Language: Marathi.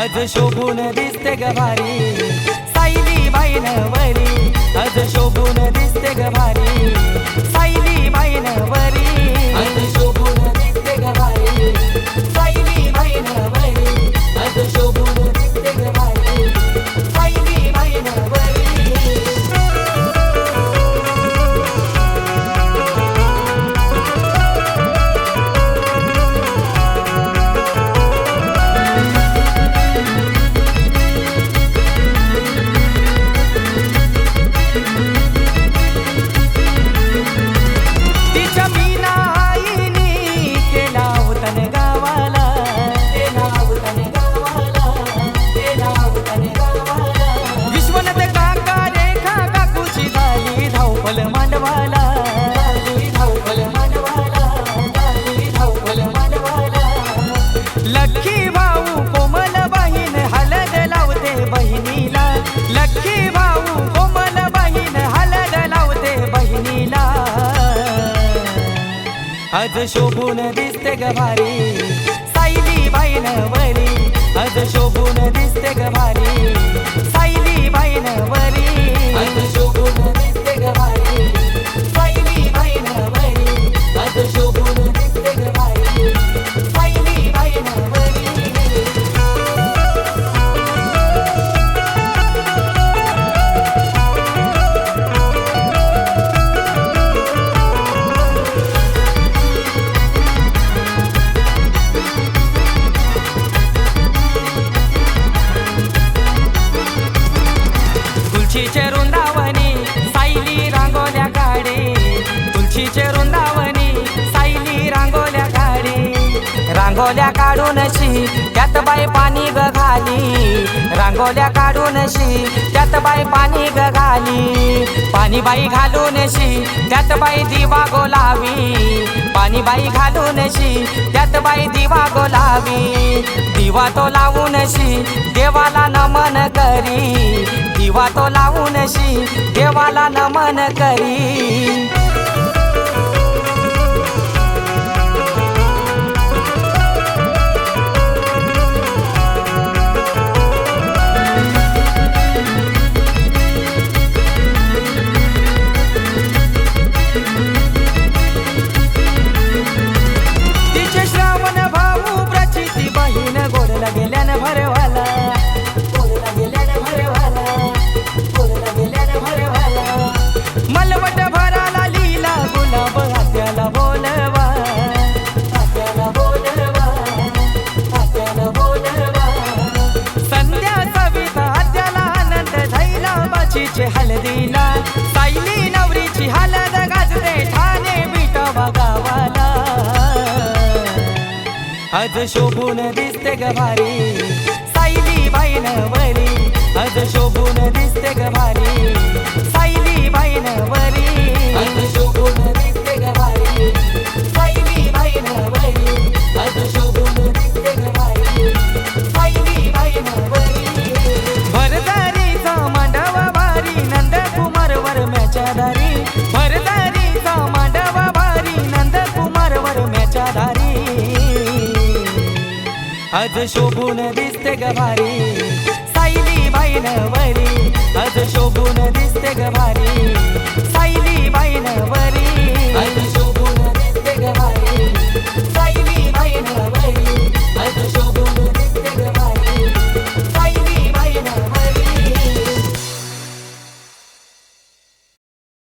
आज शोभून दिसते ग भारी सायली बाईन वरी आज शोभून दिसते ग भारी सायली बाईन वरी आज शोभून दिसते ग भारी सायली बाईन वरी आज शोभून दिसते ग भारी सायली बाईन वरी लक्की भाऊ कोमल बहीण हलद लावते बहिणीला लक्की भाऊ कोमल बहीण हलद लावते बहिणीला आज शोभून दिसते ग भारी सायली बाईन वरी आज शोभून दिसते ग भारी सायली बाईन वरी आज शोभून दिसते ग भारी सायली बाईन वरी आज शोभून दिसते ग भारी सायली बाईन वरी तुलसीचे वृंदावनी सायली रांगोल्या काढे तुलसीचे वृंदावनी सायली रांगोल्या काढे रांगोल्या काढूनशी त्यात बाई पाणी ग घाली रांगोल्या काढूनशी त्यात बाई पाणी ग घाली पाणी बाई घालूनशी त्यात बाई दिवा गोलावी पाणी बाई घालूनशी त्यात बाई दिवा गोलावी दिवा तो लावूनशी देवाला नमन करी दिवा तो लावूनशी देवाला नमन करी तिचे श्रावण भाऊ प्रचिती बहीण गोडला गेल्यान भरवाला गोडला गेल्यान भरवाला गोडला गेल्यान भरवाला मलवट भराला लीला गुलाब हात्याला बोलवा हात्याला बोलवा हात्याला बोलवा संध्या सविता हात्याला आनंद धैला बाचीचे हळदीला सायली नवरीची हळद गाजते ठाणे विठोबा गावाला आज शोभून दिसते ग भारी सायली बाईन वरी आज शोभून दिसते ग भारी सायली बाईन वरी आज शोभून दिसते ग भारी सायली बाईन वरी आज शोभून दिसते ग भारी सायली बाईन वरी भरदारीचा मांडवा भारी नंदकुमार वरम्याच्या दारी भरदारीचा मांडवा भारी नंदकुमार वरम्याच्या दारी आज शोभून दिसते ग भारी सायली बाईन